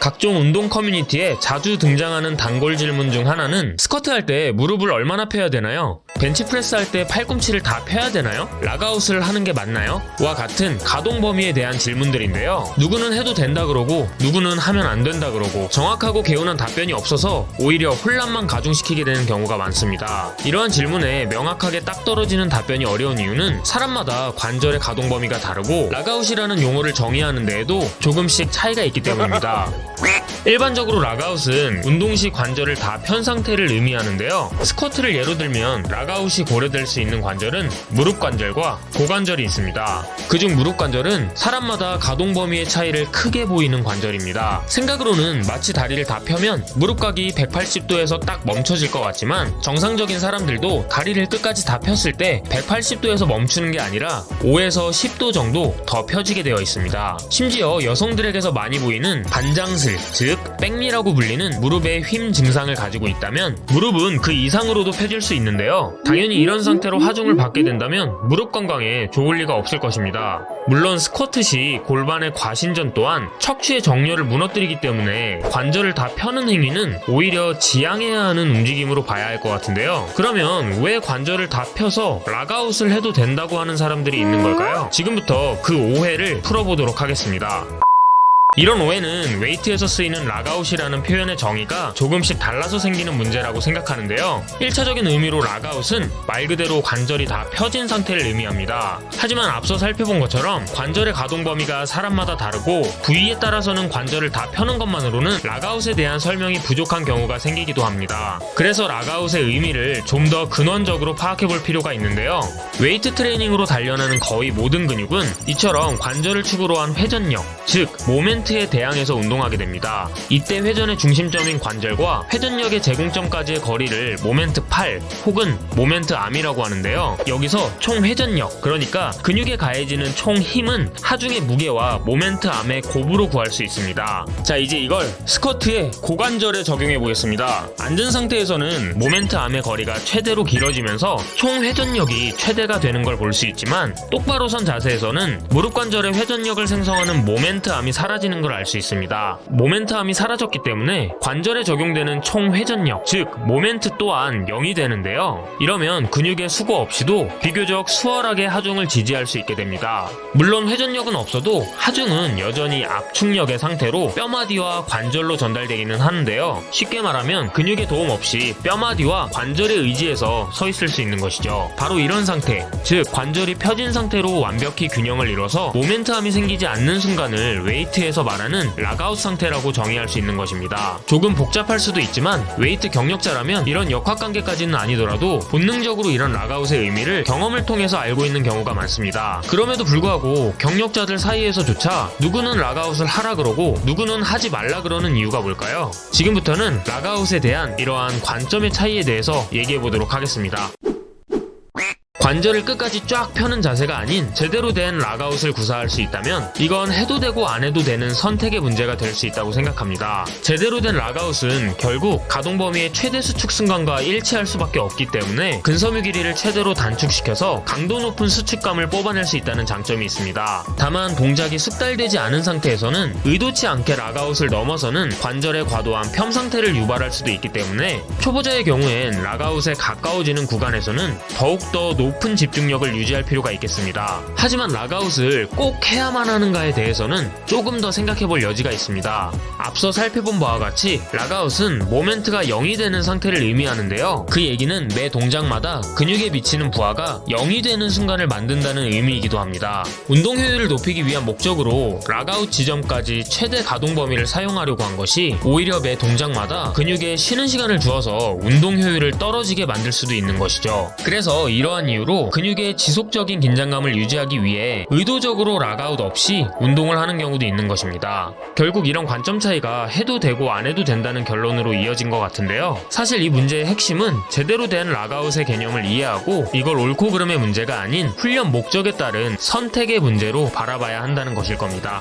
각종 운동 커뮤니티에 자주 등장하는 단골 질문 중 하나는 스쿼트 할 때 무릎을 얼마나 펴야 되나요? 벤치프레스 할 때 팔꿈치를 다 펴야 되나요? 락아웃을 하는 게 맞나요? 와 같은 가동 범위에 대한 질문들인데요. 누구는 해도 된다 그러고 누구는 하면 안 된다 그러고 정확하고 개운한 답변이 없어서 오히려 혼란만 가중시키게 되는 경우가 많습니다. 이러한 질문에 명확하게 딱 떨어지는 답변이 어려운 이유는 사람마다 관절의 가동 범위가 다르고 락아웃이라는 용어를 정의하는 데에도 조금씩 차이가 있기 때문입니다. 일반적으로 락아웃은 운동 시 관절을 다 편 상태를 의미하는데요. 스쿼트를 예로 들면 락아웃이 고려될 수 있는 관절은 무릎 관절과 고관절이 있습니다. 그중 무릎 관절은 사람마다 가동 범위의 차이를 크게 보이는 관절입니다. 생각으로는 마치 다리를 다 펴면 무릎각이 180도에서 딱 멈춰질 것 같지만 정상적인 사람들도 다리를 끝까지 다 폈을 때 180도에서 멈추는 게 아니라 5에서 10도 정도 더 펴지게 되어 있습니다. 심지어 여성들에게서 많이 보이는 반장슬, 즉 백미라고 불리는 무릎의 휨 증상을 가지고 있다면 무릎은 그 이상으로도 펴질 수 있는데요. 당연히 이런 상태로 하중을 받게 된다면 무릎 건강에 좋을 리가 없을 것입니다. 물론 스쿼트 시 골반의 과신전 또한 척추의 정렬을 무너뜨리기 때문에 관절을 다 펴는 행위는 오히려 지양해야 하는 움직임으로 봐야 할 것 같은데요. 그러면 왜 관절을 다 펴서 락아웃을 해도 된다고 하는 사람들이 있는 걸까요? 지금부터 그 오해를 풀어보도록 하겠습니다. 이런 오해는 웨이트에서 쓰이는 락아웃이라는 표현의 정의가 조금씩 달라서 생기는 문제라고 생각하는데요. 1차적인 의미로 락아웃은 말 그대로 관절이 다 펴진 상태를 의미합니다. 하지만 앞서 살펴본 것처럼 관절의 가동 범위가 사람마다 다르고 부위에 따라서는 관절을 다 펴는 것만으로는 락아웃에 대한 설명이 부족한 경우가 생기기도 합니다. 그래서 락아웃의 의미를 좀 더 근원적으로 파악해 볼 필요가 있는데요. 웨이트 트레이닝으로 단련하는 거의 모든 근육은 이처럼 관절을 축으로 한 회전력, 즉 모멘트에 대항해서 운동하게 됩니다. 이때 회전의 중심점인 관절과 회전력의 제공점까지의 거리를 모멘트 팔 혹은 모멘트 암이라고 하는데요. 여기서 총 회전력, 그러니까 근육에 가해지는 총 힘은 하중의 무게와 모멘트 암의 곱으로 구할 수 있습니다. 자, 이제 이걸 스쿼트의 고관절에 적용해 보겠습니다. 앉은 상태에서는 모멘트 암의 거리가 최대로 길어지면서 총 회전력이 최대가 되는 걸 볼 수 있지만 똑바로 선 자세에서는 무릎 관절의 회전력을 생성하는 모멘트 암이 사라지는 걸 알 수 있습니다. 모멘트암이 사라졌기 때문에 관절에 적용되는 총 회전력, 즉 모멘트 또한 0이 되는데요. 이러면 근육의 수고 없이도 비교적 수월하게 하중을 지지할 수 있게 됩니다. 물론 회전력은 없어도 하중은 여전히 압축력의 상태로 뼈마디와 관절로 전달되기는 하는데요. 쉽게 말하면 근육의 도움 없이 뼈마디와 관절에 의지해서 서 있을 수 있는 것이죠. 바로 이런 상태, 즉 관절이 펴진 상태로 완벽히 균형을 이뤄서 모멘트암이 생기지 않는 순간을 웨이트에서 말하는 락아웃 상태라고 정의할 수 있는 것입니다. 조금 복잡할 수도 있지만 웨이트 경력자라면 이런 역학관계까지는 아니더라도 본능적으로 이런 락아웃의 의미를 경험을 통해서 알고 있는 경우가 많습니다. 그럼에도 불구하고 경력자들 사이에서조차 누구는 락아웃을 하라 그러고 누구는 하지 말라 그러는 이유가 뭘까요? 지금부터는 락아웃에 대한 이러한 관점의 차이에 대해서 얘기해 보도록 하겠습니다. 관절을 끝까지 쫙 펴는 자세가 아닌 제대로 된 락아웃을 구사할 수 있다면 이건 해도 되고 안 해도 되는 선택의 문제가 될 수 있다고 생각합니다. 제대로 된 락아웃은 결국 가동 범위의 최대 수축 순간과 일치할 수밖에 없기 때문에 근섬유 길이를 최대로 단축시켜서 강도 높은 수축감을 뽑아낼 수 있다는 장점이 있습니다. 다만 동작이 숙달되지 않은 상태에서는 의도치 않게 락아웃을 넘어서는 관절의 과도한 폄 상태를 유발할 수도 있기 때문에 초보자의 경우엔 락아웃에 가까워지는 구간에서는 더욱더 높은 집중력을 유지할 필요가 있겠습니다. 하지만 락아웃을 꼭 해야만 하는가에 대해서는 조금 더 생각해볼 여지가 있습니다. 앞서 살펴본 바와 같이 락아웃은 모멘트가 0이 되는 상태를 의미하는데요. 그 얘기는 매 동작마다 근육에 미치는 부하가 0이 되는 순간을 만든다는 의미이기도 합니다. 운동 효율을 높이기 위한 목적으로 락아웃 지점까지 최대 가동 범위를 사용하려고 한 것이 오히려 매 동작마다 근육에 쉬는 시간을 주어서 운동 효율을 떨어지게 만들 수도 있는 것이죠. 그래서 이러한 이유로 근육의 지속적인 긴장감을 유지하기 위해 의도적으로 락아웃 없이 운동을 하는 경우도 있는 것입니다. 결국 이런 관점 차이가 해도 되고 안 해도 된다는 결론으로 이어진 것 같은데요. 사실 이 문제의 핵심은 제대로 된 락아웃의 개념을 이해하고 이걸 옳고 그름의 문제가 아닌 훈련 목적에 따른 선택의 문제로 바라봐야 한다는 것일 겁니다.